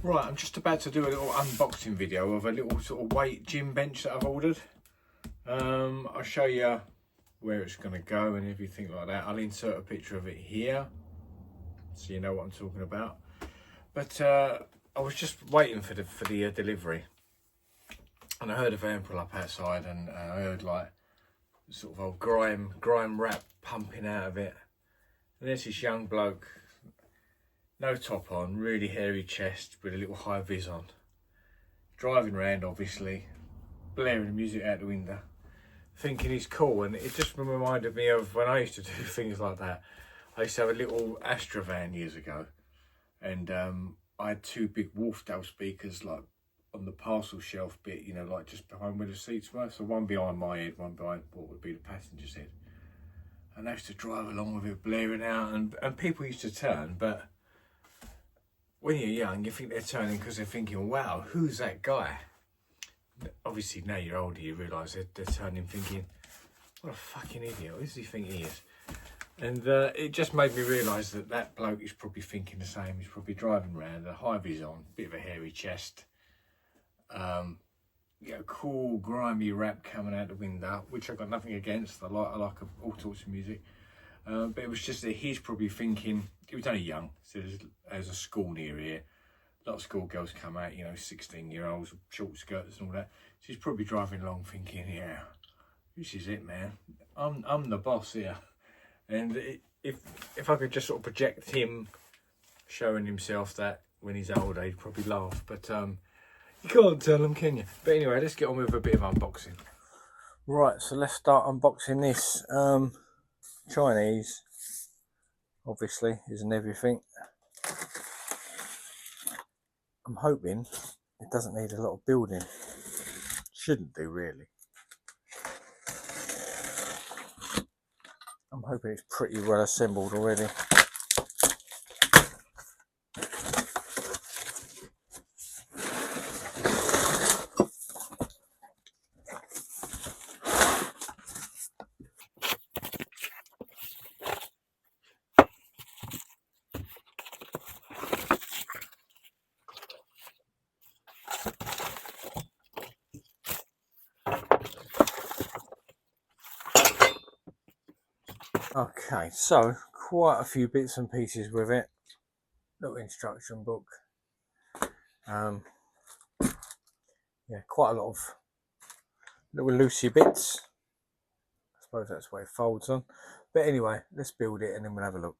Right, I'm just about to do a little unboxing video of a little sort of weight gym bench that I've ordered. I'll show you where it's going to go and everything like that. I'll insert a picture of it here so you know what I'm talking about. But I was just waiting for the delivery, and I heard a van pull up outside, and I heard like sort of old grime rap pumping out of it. And there's this young bloke, no top on, really hairy chest with a little high vis on, driving around obviously, blaring the music out the window, thinking he's cool. And it just reminded me of when I used to do things like that. I used to have a little Astra van years ago, and I had two big Wolfdale speakers like on the parcel shelf bit, you know, like just behind where the seats were. So one behind my head, one behind what would be the passenger's head. And I used to drive along with it blaring out, and people used to turn, but when you're young, you think they're turning because they're thinking, wow, who's that guy? Obviously, now you're older, you realise they're turning thinking, what a fucking idiot, who does he think he is? And it just made me realise that that bloke is probably thinking the same. He's probably driving around, a high vis on, bit of a hairy chest, you know, cool, grimy rap coming out the window, which I've got nothing against. I like all sorts of music. But it was just that he's probably thinking, he was only young, so there's a school near here. A lot of schoolgirls come out, you know, 16-year-olds, short skirts and all that. So he's probably driving along thinking, yeah, this is it, man. I'm the boss here. And if I could just sort of project him showing himself that when he's older, he'd probably laugh. But you can't tell him, can you? But anyway, let's get on with a bit of unboxing. Right, so let's start unboxing this. Chinese, obviously, isn't everything. I'm hoping it doesn't need a lot of building. Shouldn't do, really. I'm hoping it's pretty well assembled already. Okay, so quite a few bits and pieces with it. Little instruction book. Yeah, quite a lot of little loosey bits. I suppose that's where it folds on. But anyway, let's build it and then we'll have a look.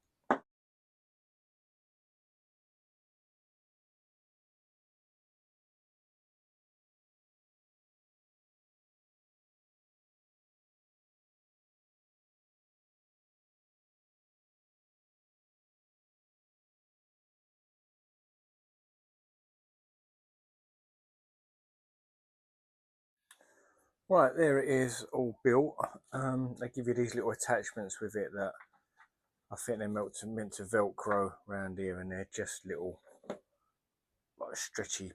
Right, there it is, all built. They give you these little attachments with it that I think they're meant to velcro around here, and they're just little like stretchy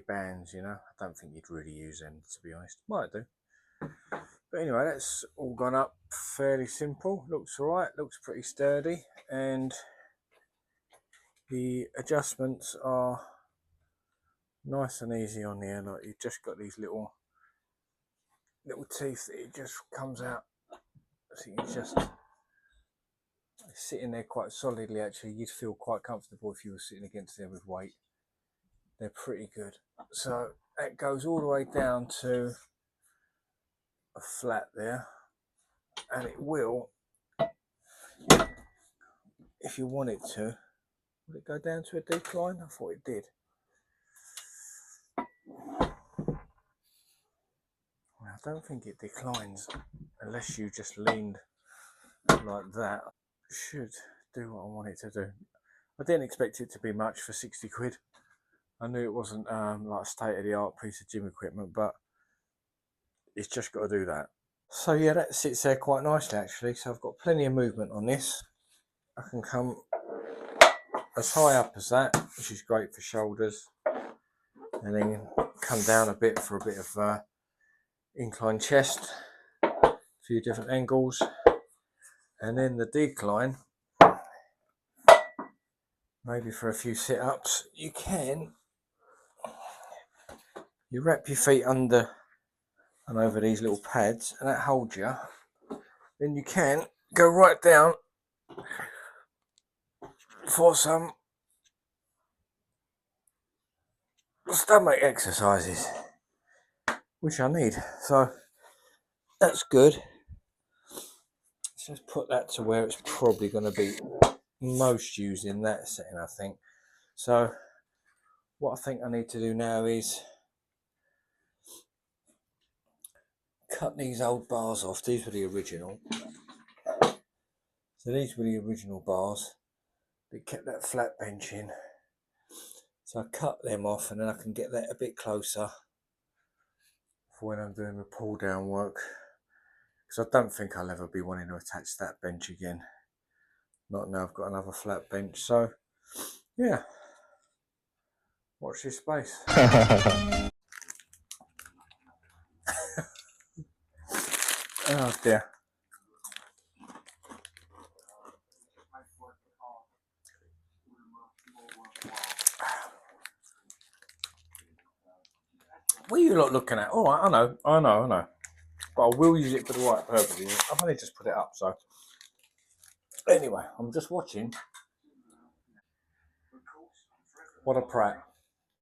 bands, you know. I don't think you'd really use them, to be honest. Might do. But anyway, that's all gone up fairly simple. Looks alright, looks pretty sturdy, and the adjustments are nice and easy on here. Like, you've just got these little teeth that it just comes out. I think it's just sitting there quite solidly. Actually, you'd feel quite comfortable if you were sitting against there with weight. They're pretty good. So that goes all the way down to a flat there, and it will, if you want it to, would it go down to a decline? I thought it did. Well, I don't think it declines unless you just leaned like that. It should do what I want it to do. I didn't expect it to be much for 60 quid. I knew it wasn't like a state-of-the-art piece of gym equipment, but it's just got to do that. So yeah, that sits there quite nicely actually. So I've got plenty of movement on this. I can come as high up as that, which is great for shoulders, and then come down a bit for a bit of inclined chest, a few different angles, and then the decline, maybe for a few sit-ups. You can You wrap your feet under and over these little pads, and that holds you. Then you can go right down for some stomach exercises, which I need. So that's good. Let's just put that to where it's probably going to be most used in that setting, I think. So what I think I need to do now is cut these old bars off. These were the original. So these were the original bars that kept that flat bench in. So I cut them off, and then I can get that a bit closer for when I'm doing the pull down work. Because I don't think I'll ever be wanting to attach that bench again. Not now I've got another flat bench. So yeah, watch this space. Oh dear. What are you lot looking at? All right, I know. But I will use it for the right purposes. I've only just put it up, so anyway, I'm just watching. What a prat.